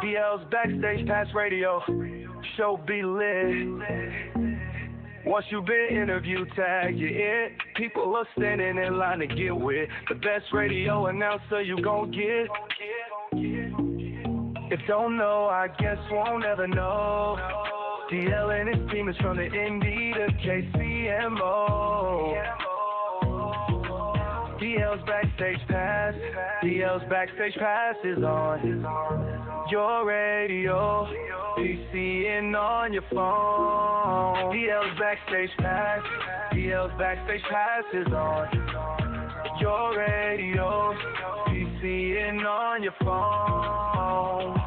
DL's Backstage Pass Radio. Show be lit. Once you've been interviewed, tag you in. People are standing in line to get with the best radio announcer you gon' get. If don't know, I guess won't ever know. DL and his team is from the Indy to KCMO. DL's Backstage Pass. DL's Backstage Pass is on your radio, PC, and on your phone. DL's Backstage Pass. DL's Backstage Pass is on your radio, PC, and on your phone.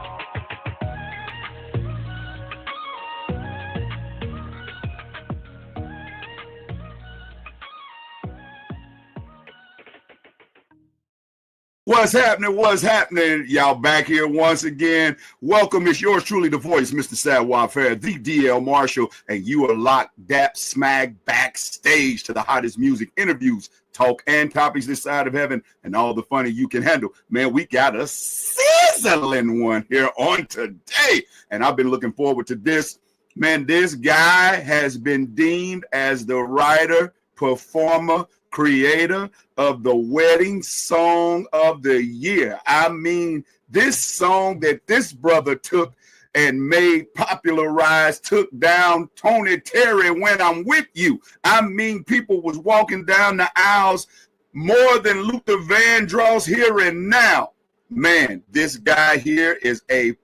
What's happening? What's happening? Y'all back here once again. Welcome. It's yours truly, the voice, Mr. Savoir Fair, the DL Marshall, and you are locked, dap, smack, backstage to the hottest music, interviews, talk, and topics this side of heaven, and all the funny you can handle. Man, we got a sizzling one here on today, and I've been looking forward to this. Man, this guy has been deemed as the writer, performer, creator of the wedding song of the year. I mean, this song that this brother took and made popularized, took down Tony Terry, When I'm With You. I mean, people was walking down the aisles more than Luther Vandross Here and Now. Man, this guy here is a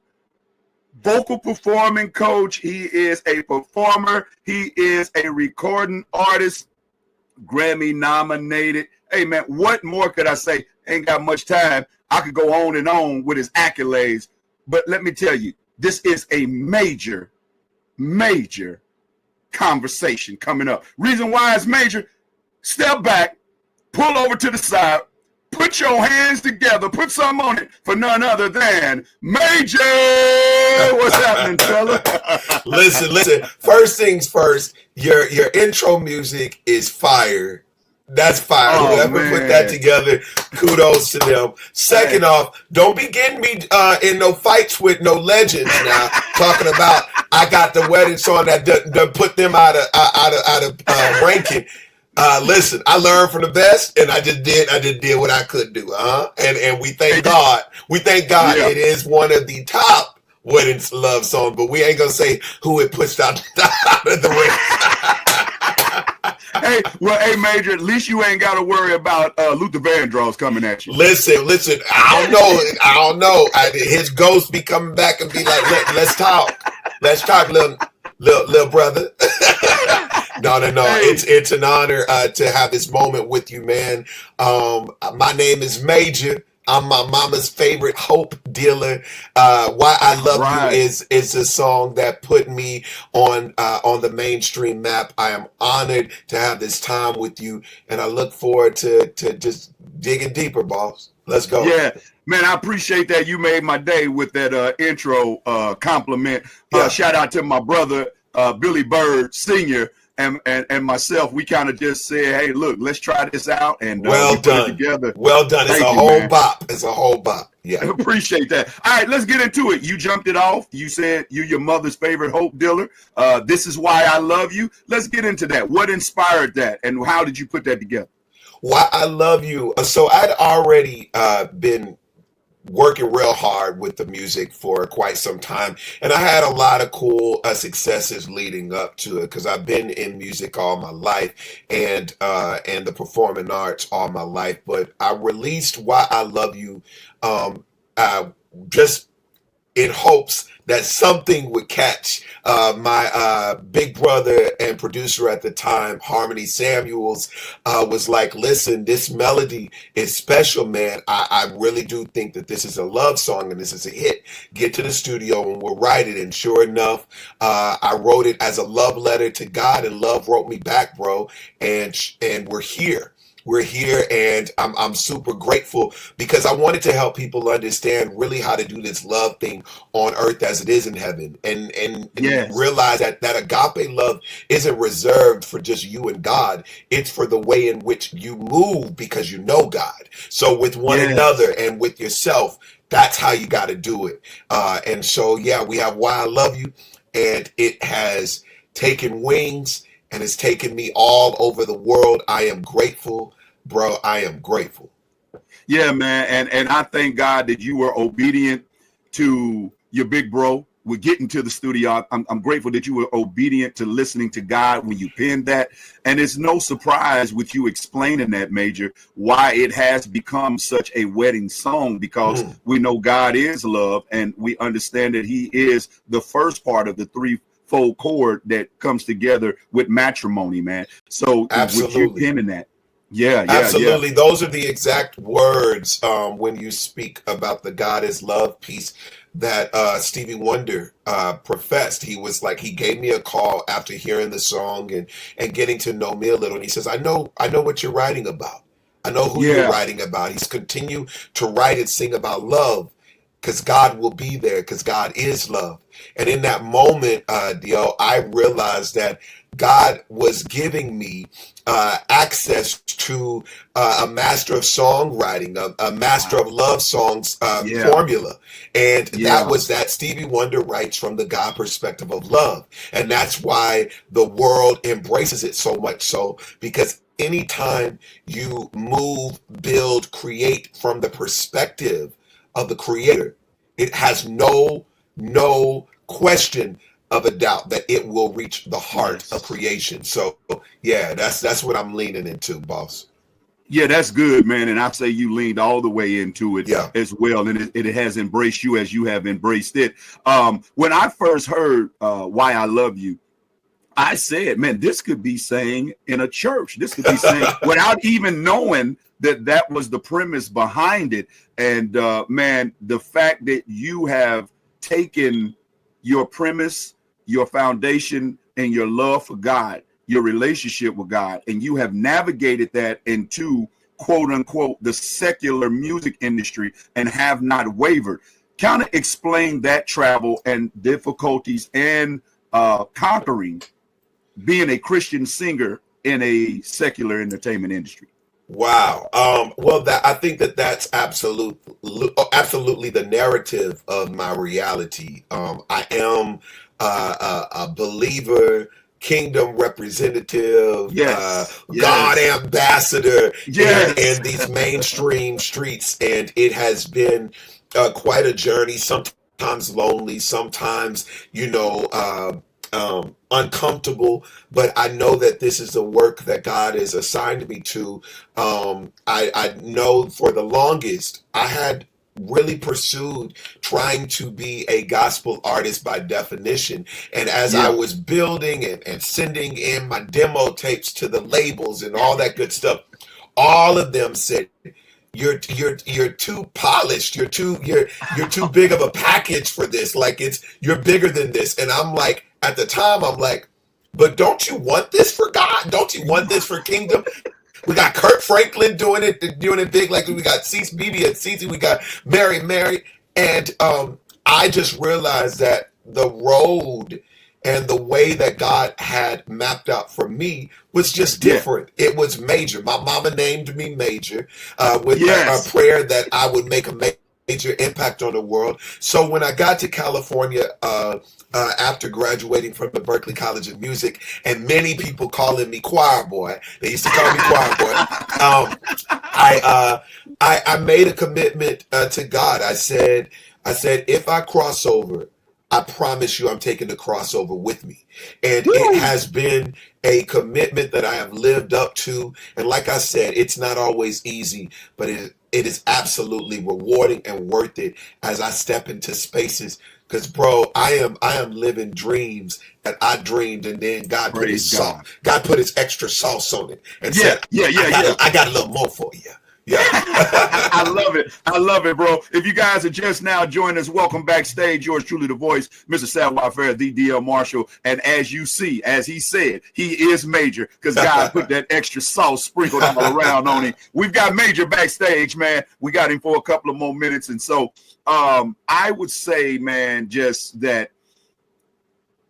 vocal performing coach. He is a performer. He is a recording artist, Grammy nominated. Hey man, what more could I say? Ain't got much time. I could go on and on with his accolades, but let me tell you, this is a major conversation coming up. Reason why it's major: step back, pull over to the side, put your hands together, put something on it for none other than Major. What's happening, fella? Listen. First things first, your intro music is fire. That's fire. Oh, Whoever man. put that together, kudos to them. Second off, don't be getting me in no fights with no legends now. Talking about I got the wedding song that done put them out of ranking. Listen, I learned from the best, and I just did what I could do, and we thank God. Yeah. It is one of the top wedding love songs, but we ain't gonna say who it pushed out of the way. Hey, Major, at least you ain't got to worry about Luther Vandross coming at you. Listen. I don't know. His ghost be coming back and be like, let's talk, little brother. No. Hey. It's an honor to have this moment with you, man. My name is Major. I'm my mama's favorite hope dealer. Why I Love You is a song that put me on the mainstream map. I am honored to have this time with you, and I look forward to just digging deeper, boss. Let's go. Yeah. Man, I appreciate that. You made my day with that intro compliment. Yeah. Shout out to my brother, Billy Bird Sr., and myself. We kind of just said, hey, look, let's try this out, and well done. Put it together. Well done. It's a whole bop. It's a whole bop. Yeah. I appreciate that. All right, let's get into it. You jumped it off. You said you're your mother's favorite hope dealer. This is why I love you. Let's get into that. What inspired that, and how did you put that together? Why I Love You. So I'd already been working real hard with the music for quite some time, and I had a lot of cool successes leading up to it because I've been in music all my life and the performing arts all my life. But I released Why I Love You just in hopes that something would catch. My big brother and producer at the time, Harmony Samuels, was like, listen, this melody is special, man. I really do think that this is a love song and this is a hit. Get to the studio and we'll write it. And sure enough, I wrote it as a love letter to God, and love wrote me back, bro. And we're here. we're here, and I'm super grateful because I wanted to help people understand really how to do this love thing on earth as it is in heaven, and Yes. realize that agape love isn't reserved for just you and God. It's for the way in which you move because you know God. So with one Yes. another and with yourself, that's how you got to do it. And so, yeah, we have Why I Love You, and it has taken wings and it's taken me all over the world. I am grateful, bro. I am grateful. Yeah, man. And I thank God that you were obedient to your big bro. We're getting to the studio. I'm grateful that you were obedient to listening to God when you penned that. And it's no surprise with you explaining that, Major, why it has become such a wedding song, because we know God is love, and we understand that he is the first part of the threefold chord that comes together with matrimony, man. So with you penning that. Yeah. Absolutely. Those are the exact words when you speak about the God is love piece that Stevie Wonder professed. He was like, he gave me a call after hearing the song and getting to know me a little. And he says, I know what you're writing about. I know who you're writing about. He's continued to write and sing about love because God will be there, because God is love. And in that moment, I realized that God was giving me access to a master of songwriting, a master of love songs formula. And that was that Stevie Wonder writes from the God perspective of love. And that's why the world embraces it so much so, because anytime you move, build, create from the perspective of the creator, it has no question of a doubt that it will reach the heart of creation. So yeah, that's what I'm leaning into, boss. Yeah, that's good, man. And I say you leaned all the way into it as well. And it has embraced you as you have embraced it. When I first heard Why I Love You, I said, man, this could be sang in a church. This could be sang without even knowing that was the premise behind it. And man, the fact that you have taken your premise, your foundation, and your love for God, your relationship with God, and you have navigated that into, quote unquote, the secular music industry and have not wavered. Kind of explain that travel and difficulties and conquering being a Christian singer in a secular entertainment industry. Wow. Well, I think that's absolutely the narrative of my reality. I am a believer, kingdom representative, God ambassador in these mainstream streets, and it has been quite a journey. Sometimes lonely, sometimes uncomfortable, but I know that this is the work that God has assigned me to. I know for the longest I had really pursued trying to be a gospel artist by definition. And as I was building and sending in my demo tapes to the labels and all that good stuff, all of them said, you're too polished. You're too big of a package for this. Like you're bigger than this. And I'm like, at the time, I'm like, but don't you want this for God? Don't you want this for kingdom? We got Kurt Franklin doing it big. Like we got BB and Cece. We got Mary. And I just realized that the road and the way that God had mapped out for me was just different. It was major. My mama named me Major with a prayer that I would make a major impact on the world. So when I got to California after graduating from the Berklee College of Music, and many people calling me choir boy, they used to call me choir boy. I made a commitment to God. I said, if I cross over, I promise you I'm taking the crossover with me. And it has been a commitment that I have lived up to. And like I said, it's not always easy, but it is absolutely rewarding and worth it as I step into spaces. Because, bro, I am living dreams that I dreamed, and then God put his extra sauce on it and said, I got a little more for you. Yeah. I love it. I love it, bro. If you guys are just now joining us, welcome backstage. Yours truly, the voice, Mr. Samuel Fair, the DL Marshall. And as you see, as he said, he is Major because God put that extra sauce sprinkled all around on him. We've got Major backstage, man. We got him for a couple of more minutes. And so I would say, man, just that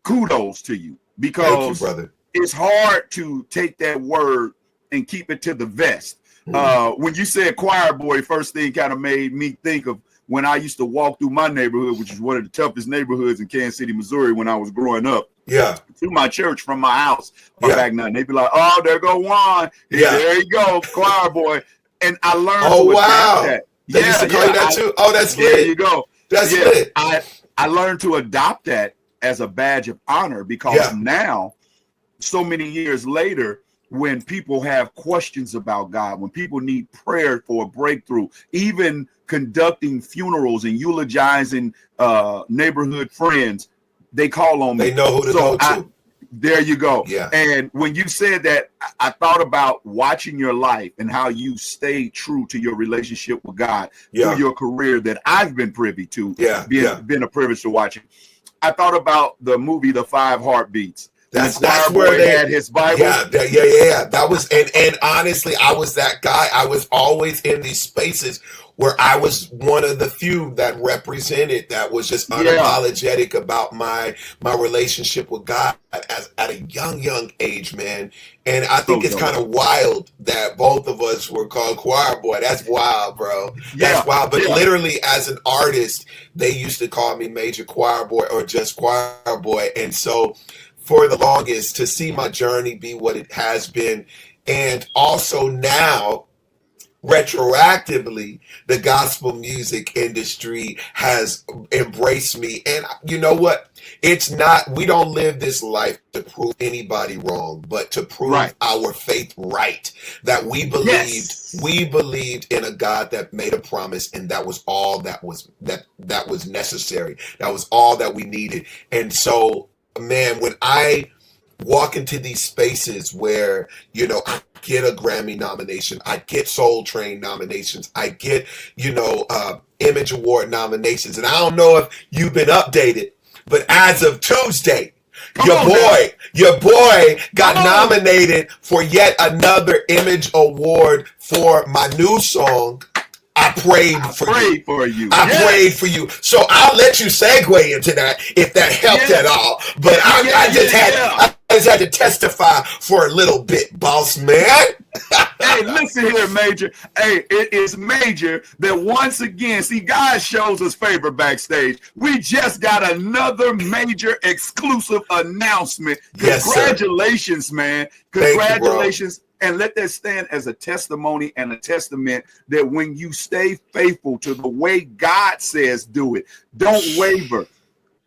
kudos to you because Thank you, brother. It's hard to take that word and keep it to the vest. When you said choir boy, first thing kind of made me think of when I used to walk through my neighborhood, which is one of the toughest neighborhoods in Kansas City, Missouri, when I was growing up. Yeah. To my church from my house back then. They'd be like, oh, there go Juan. Yeah. There you go, choir boy. And I learned to adapt that. They used to call you that too? Oh, that's lit. There you go. That's lit. I learned to adopt that as a badge of honor because now, so many years later, when people have questions about God, when people need prayer for a breakthrough, even conducting funerals and eulogizing neighborhood friends, they call on me. They know who to go to. There you go. Yeah. And when you said that, I thought about watching your life and how you stayed true to your relationship with God through your career that I've been privy to. Been a privilege to watch it. I thought about the movie The Five Heartbeats. That's where they had his Bible. Yeah. That was, and honestly, I was that guy. I was always in these spaces where I was one of the few that represented, that was just unapologetic about my relationship with God at a young age, man. And I think it's kind of wild that both of us were called choir boy. That's wild, bro. That's wild. But literally, as an artist, they used to call me Major Choir Boy or just Choir Boy. And so for the longest, to see my journey be what it has been, and also now, retroactively, the gospel music industry has embraced me. And you know what? It's not, we don't live this life to prove anybody wrong, but to prove our faith right. That we believed in a God that made a promise, and that was all that was necessary. That was all that we needed. And so, man, when I walk into these spaces where, you know, I get a Grammy nomination, I get Soul Train nominations, I get, you know, Image Award nominations, and I don't know if you've been updated, but as of Tuesday, your boy got nominated for yet another Image Award for my new song, I prayed for you. I prayed for you. So I'll let you segue into that if that helped at all. But I just had to testify for a little bit, boss man. Hey, listen here, Major. Hey, it is major that once again, see, God shows us favor backstage. We just got another major exclusive announcement. Congratulations, man. Congratulations. And let that stand as a testimony and a testament that when you stay faithful to the way God says do it, don't waver.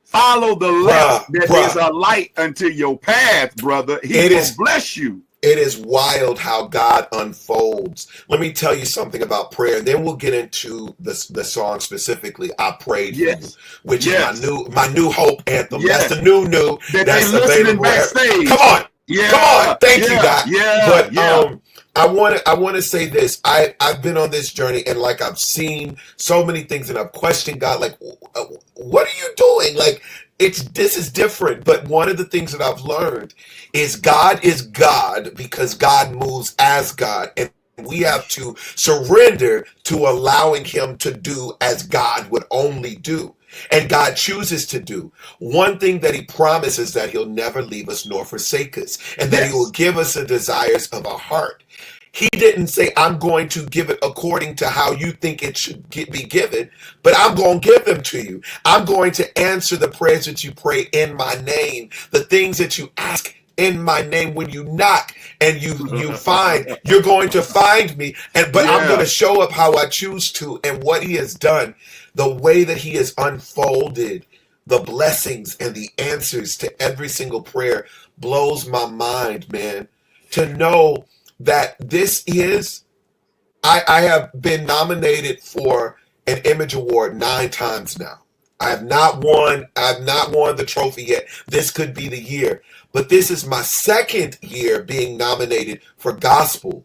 Follow the left. There's a light unto your path, brother. He will bless you. It is wild how God unfolds. Let me tell you something about prayer, and then we'll get into the song specifically. I prayed for you, which is my new hope anthem. That's the new that's available. Backstage. Come on. Come on. Thank you, God. But I want to say this. I've been on this journey, and like I've seen so many things, and I've questioned God, like, what are you doing? Like, this is different. But one of the things that I've learned is God because God moves as God, and we have to surrender to allowing him to do as God would only do. And God chooses to do. One thing that he promises, that he'll never leave us nor forsake us, and that he will give us the desires of our heart. He didn't say, I'm going to give it according to how you think it should be given, but I'm going to give them to you. I'm going to answer the prayers that you pray in my name, the things that you ask in my name. When you knock and you find, you're going to find me. But I'm going to show up how I choose to, and what he has done, the way that he has unfolded the blessings and the answers to every single prayer blows my mind, man. To know that this is, I have been nominated for an Image Award 9 times now. I have not won the trophy yet. This could be the year. But this is my second year being nominated for gospel.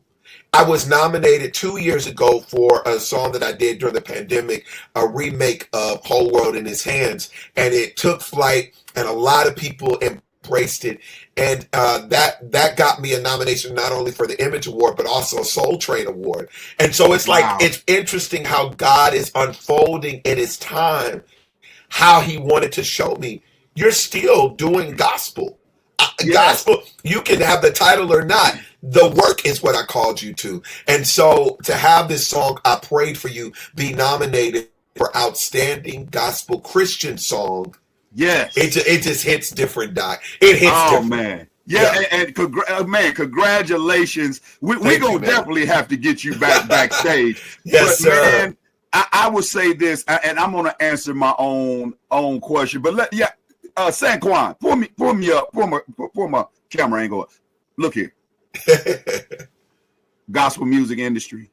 I was nominated 2 years ago for a song that I did during the pandemic, a remake of Whole World in His Hands, and it took flight, and a lot of people embraced it, and that got me a nomination not only for the Image Award but also a Soul Train Award. And so it's like, Wow. it's interesting how God is unfolding in His time, how He wanted to show me you're still doing gospel. Yes. Gospel, you can have the title or not. The work is what I called you to. And so to have this song, I Prayed for You, be nominated for Outstanding Gospel Christian Song, Yes. it just hits different, Doc. It hits different. Man. Yeah, and congratulations. We're Thank going you, to man. definitely have to get you backstage. Yes, but, sir. Man, I would say this, and I'm going to answer my own question. But Sanquan, pull me up, pull my camera angle up. Look here. Gospel music industry.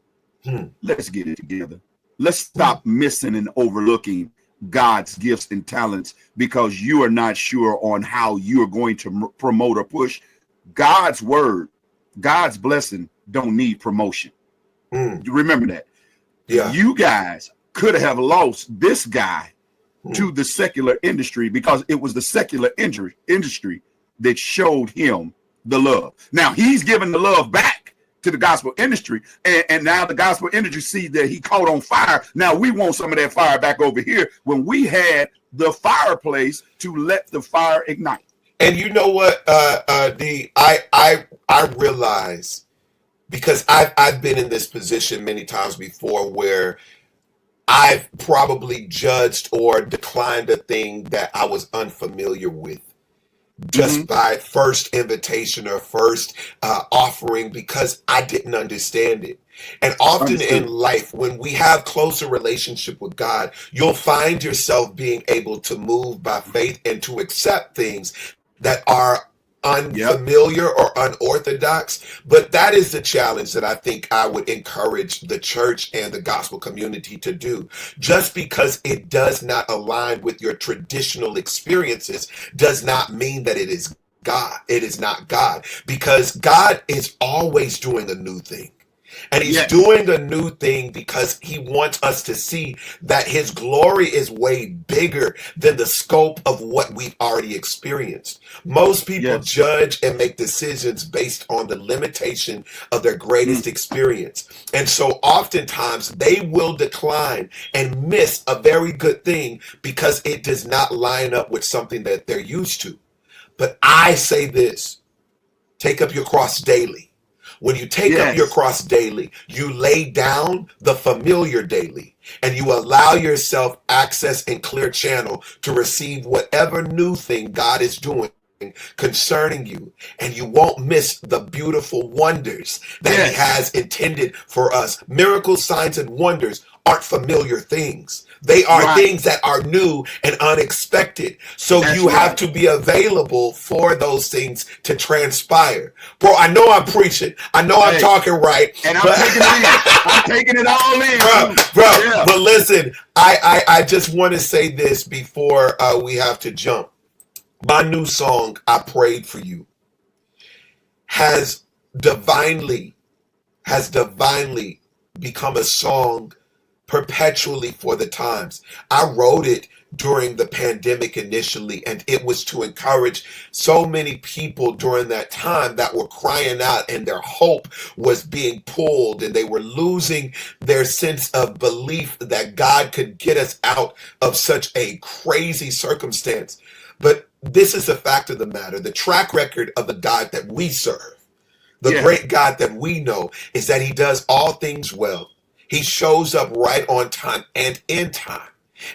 Let's get it together. Let's stop missing and overlooking God's gifts and talents because you are not sure on how you are going to promote or push. God's word, God's blessing don't need promotion. Remember that. Yeah. You guys could have lost this guy to the secular industry because it was the secular industry that showed him the love. Now he's giving the love back to the gospel industry, and now the gospel industry sees that he caught on fire. Now we want some of that fire back over here when we had the fireplace to let the fire ignite. And you know what, I realize, because I've been in this position many times before where I've probably judged or declined a thing that I was unfamiliar with just by first invitation or first offering because I didn't understand it. And often in life, when we have closer relationship with God, you'll find yourself being able to move by faith and to accept things that are unfamiliar or unorthodox. But that is the challenge that I think I would encourage the church and the gospel community to do. Just because it does not align with your traditional experiences does not mean that it is God. It is not God, because God is always doing a new thing. And he's doing a new thing because he wants us to see that his glory is way bigger than the scope of what we've already experienced. Most people judge and make decisions based on the limitation of their greatest experience. And so oftentimes they will decline and miss a very good thing because it does not line up with something that they're used to. But I say this, take up your cross daily. When you take up your cross daily, you lay down the familiar daily, and you allow yourself access and clear channel to receive whatever new thing God is doing concerning you, and you won't miss the beautiful wonders that he has intended for us. Miracles, signs, and wonders aren't familiar things. They are things that are new and unexpected. So you have to be available for those things to transpire. Bro, I know I'm preaching. I know I'm talking right. And I'm taking it in. I'm taking it all in. Bro. But listen, I just want to say this before we have to jump. My new song, I Prayed for You, has divinely become a song perpetually for the times. I wrote it during the pandemic initially, and it was to encourage so many people during that time that were crying out and their hope was being pulled and they were losing their sense of belief that God could get us out of such a crazy circumstance. But this is the fact of the matter. The track record of the God that we serve, the great God that we know, is that he does all things well. He shows up right on time and in time.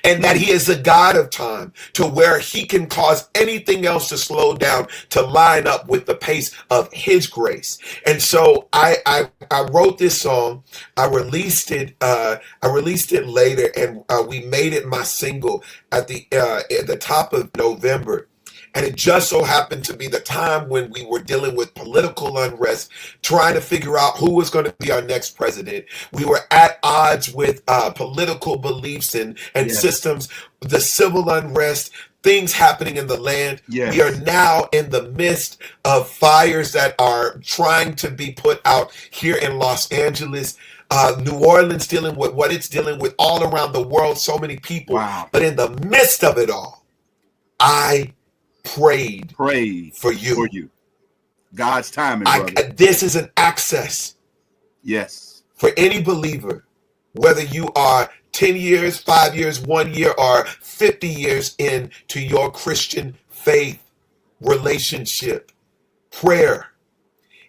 And that he is a God of time to where he can cause anything else to slow down to line up with the pace of his grace. And so I wrote this song. I released it later, and we made it my single at the top of November. And it just so happened to be the time when we were dealing with political unrest, trying to figure out who was going to be our next president. We were at odds with political beliefs and Yes. systems, the civil unrest, things happening in the land. Yes. We are now in the midst of fires that are trying to be put out here in Los Angeles. New Orleans dealing with what it's dealing with all around the world, so many people. Wow. But in the midst of it all, I prayed for you. God's timing, brother. This is an access Yes. for any believer, whether you are 10 years, 5 years, 1 year, or 50 years into your Christian faith relationship. Prayer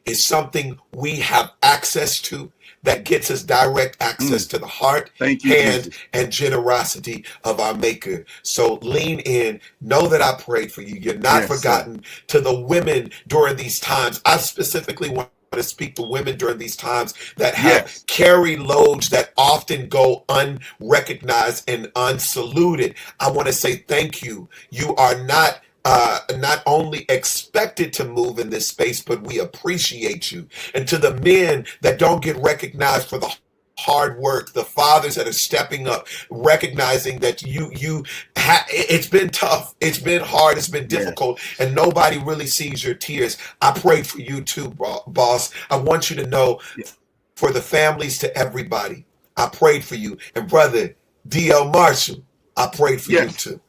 is something we have access to that gets us direct access to the heart, Thank you, hand, Jesus. and generosity of our Maker. So lean in. Know that I prayed for you. You're not Yes, forgotten. To the women during these times, I specifically want to speak to women during these times that have Yes. carry loads that often go unrecognized and unsaluted. I want to say thank you. You are not only expected to move in this space, but we appreciate you. And to the men that don't get recognized for the hard work, the fathers that are stepping up, recognizing that it's been tough, it's been hard, it's been difficult, and nobody really sees your tears. I prayed for you too, boss. I want you to know, for the families, to everybody, I prayed for you. And brother D.L. Marshall, I prayed for you too.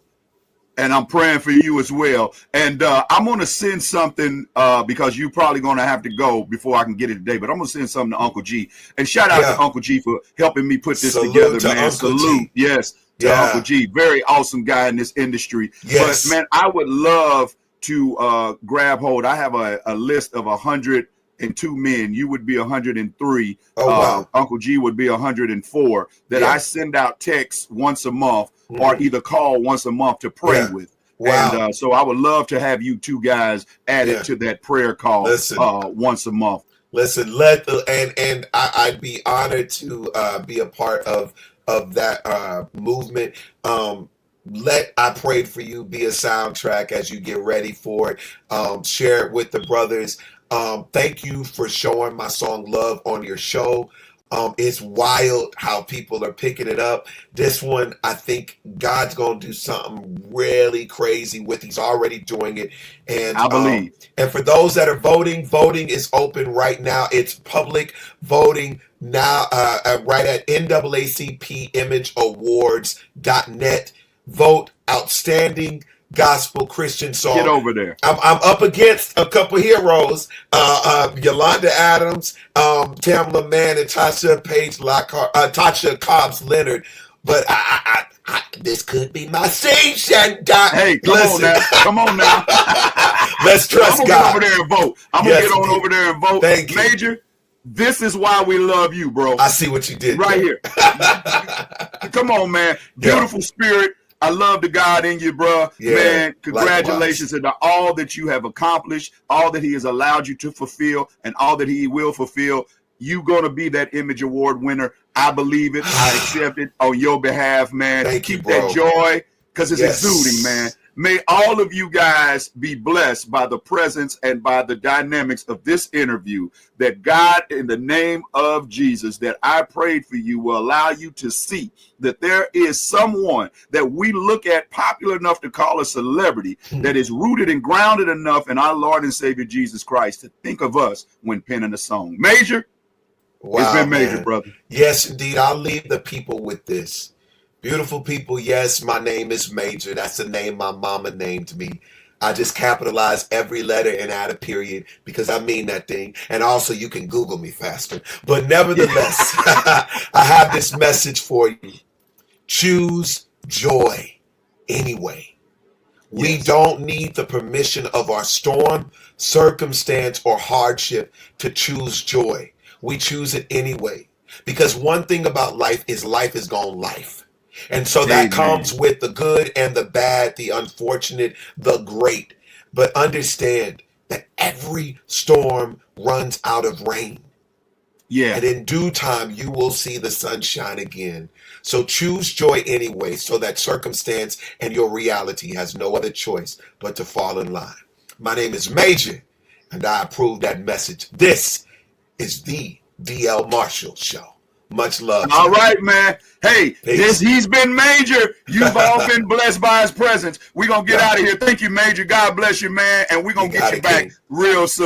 And I'm praying for you as well. And I'm going to send something because you're probably going to have to go before I can get it today. But I'm going to send something to Uncle G. And shout out to Uncle G for helping me put this together, man. Uncle Salute. G. Yes, to Uncle G. Very awesome guy in this industry. Yes. But, man, I would love to grab hold. I have a list of 102 men. You would be 103. Oh, wow. Uncle G would be 104 that I send out texts once a month or either call once a month to pray with. Wow. And so I would love to have you two guys added to that prayer call once a month. Listen, I'd be honored to be a part of that movement. Let I Prayed for You be a soundtrack as you get ready for it. Share it with the brothers. Thank you for showing my song Love on your show. It's wild how people are picking it up. This one, I think God's going to do something really crazy with. He's already doing it. And I believe. And for those that are voting is open right now. It's public voting now, right at NAACPImageAwards.net. Vote Outstanding Gospel Christian Song. Get over there. I'm up against a couple heroes, Yolanda Adams, Tamla Mann, and Tasha Cobbs Leonard. But this could be my station. Hey, come on now. Let's trust God. I'm gonna get over there and vote. I'm gonna get on over there and vote. Thank you. Major, this is why we love you, bro. I see what you did right here. Come on, man. Beautiful spirit. I love the God in you, bro. Man, congratulations to all that you have accomplished, all that he has allowed you to fulfill, and all that he will fulfill. You're going to be that Image Award winner. I believe it. I accept it on your behalf, man. Keep that joy because it's exuding, man. May all of you guys be blessed by the presence and by the dynamics of this interview, that God, in the name of Jesus, that I prayed for you, will allow you to see that there is someone that we look at popular enough to call a celebrity that is rooted and grounded enough in our Lord and Savior Jesus Christ to think of us when penning a song. Major, it's been major, brother. Yes, indeed. I'll leave the people with this. Beautiful people, yes, my name is Major. That's the name my mama named me. I just capitalize every letter and add a period because I mean that thing. And also, you can Google me faster. But nevertheless, I have this message for you. Choose joy anyway. We don't need the permission of our storm, circumstance, or hardship to choose joy. We choose it anyway. Because one thing about life is gone life. And so that comes with the good and the bad, the unfortunate, the great. But understand that every storm runs out of rain. Yeah. And in due time, you will see the sunshine again. So choose joy anyway, so that circumstance and your reality has no other choice but to fall in line. My name is Major, and I approve that message. This is the DL Marshall Show. Much love. All right, man. Hey, Peace. he's been Major. You've all been blessed by his presence. We're going to get out of here. Thank you, Major. God bless you, man. And we're going to get you back real soon.